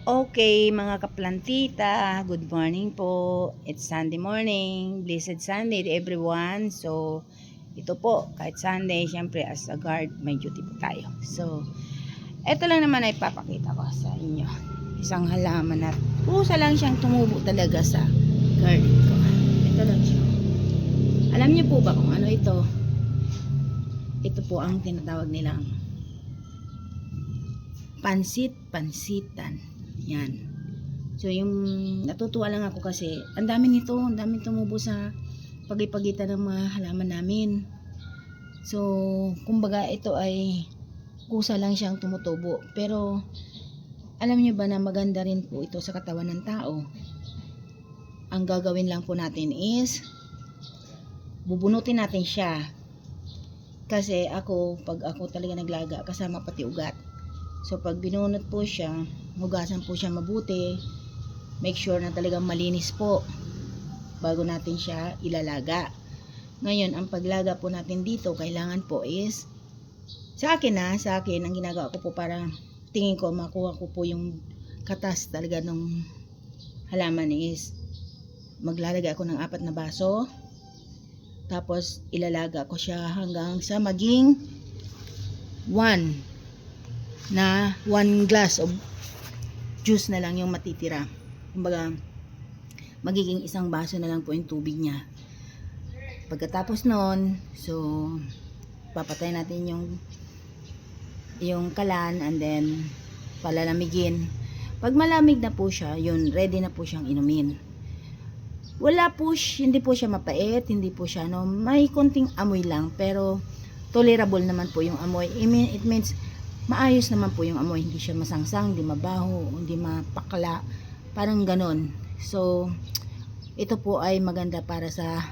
Okay, mga kaplantita, good morning po. It's Sunday morning. Blessed Sunday to everyone. So, ito po, kahit Sunday, syempre as a guard, may duty po tayo. So, ito lang naman ay papakita ko sa inyo. Isang halaman na pusa lang siyang tumubo talaga sa garden ko. Ito lang siya. Alam niyo po ba kung ano ito? Ito po ang tinatawag nilang pansitan. Yan. So, yung natutuwa lang ako kasi ang dami nito, ang dami tumubo sa pagipagitan ng mga halaman namin. So, kumbaga ito ay kusa lang siyang tumutubo. Pero, alam niyo ba na maganda rin po ito sa katawan ng tao? Ang gagawin lang po natin is bubunutin natin siya. Kasi pag ako talaga naglaga, kasama pati ugat. So, pag binunot po siya, hugasan po siya mabuti. Make sure na talagang malinis po bago natin siya ilalaga. Ngayon, ang paglaga po natin dito, kailangan po is, sa akin, ang ginagawa ko po para tingin ko, makuha ko po yung katas talaga ng halaman is, maglalagay ako ng 4 na baso. Tapos, ilalaga ko siya hanggang sa maging 1 glass of juice na lang yung matitira. Kumbaga, magiging 1 baso na lang po yung tubig niya. Pagkatapos nun, so, papatay natin yung kalan and then, palalamigin. Pag malamig na po siya, yun, ready na po siyang inumin. Hindi po siya mapait, hindi po siya, may konting amoy lang, pero, tolerable naman po yung amoy. It means, maayos naman po yung amoy, hindi siya masangsang, hindi mabaho, hindi mapakla, parang ganon. So, ito po ay maganda para sa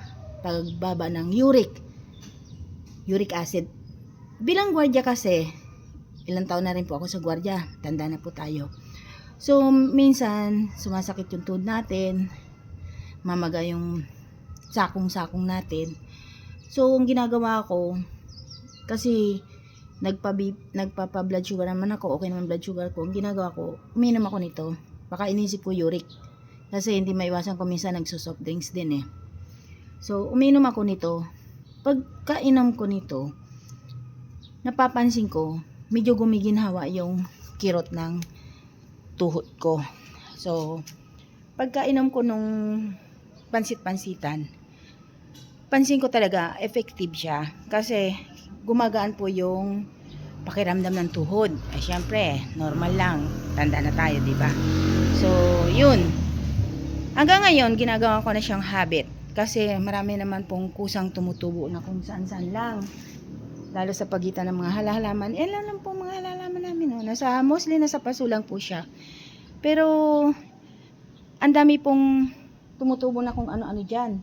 pagbaba ng uric acid. Bilang gwardiya kasi, ilang taon na rin po ako sa gwardiya, tanda na po tayo. So, minsan, sumasakit yung tuhod natin, mamaga yung sakong natin. So, ang ginagawa ko, kasi, nagpapa-blood sugar naman ako, okay naman blood sugar ko. Ang ginagawa ko, uminom ako nito. Baka inisip ko uric. Kasi hindi maiwasan ko minsan nagso-soft drinks din eh. So, uminom ako nito. Pagkainom ko nito, napapansin ko, medyo gumiginhawa yung kirot ng tuhod ko. So, pagkainom ko nung pansit-pansitan, pansin ko talaga, effective siya. Kasi, gumagaan po yung pakiramdam ng tuhod. Syempre, normal lang. Tanda na tayo, di ba? So, yun. Hanggang ngayon, ginagawa ko na siyang habit. Kasi marami naman pong kusang tumutubo na kung saan-saan lang. Lalo sa pagitan ng mga halaman. Lang po mga halaman namin. Mostly nasa paso lang po siya. Pero, ang dami pong tumutubo na kung ano-ano dyan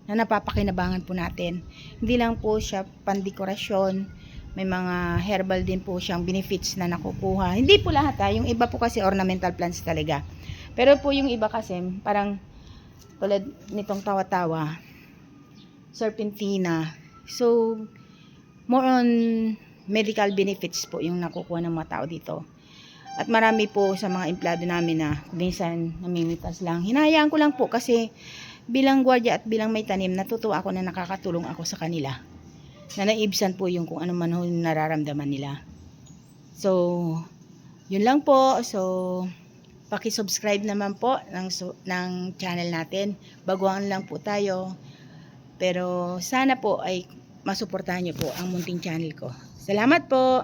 na napapakinabangan po natin. Hindi lang po siya pandekorasyon, may mga herbal din po siyang benefits na nakukuha. Hindi po lahat yung iba po kasi ornamental plants talaga. Pero po yung iba kasi parang tulad nitong tawa-tawa, serpentina. So, more on medical benefits po yung nakukuha ng mga tao dito. At marami po sa mga empleyado namin na minsan namimitas lang. Hinahayaan ko lang po kasi bilang gwardiya at bilang may tanim, natutuwa ako na nakakatulong ako sa kanila. Na naibsan po yung kung ano man yung nararamdaman nila. So, yun lang po. So, paki-subscribe naman po ng channel natin. Baguhan lang po tayo. Pero sana po ay masuportahan niyo po ang munting channel ko. Salamat po!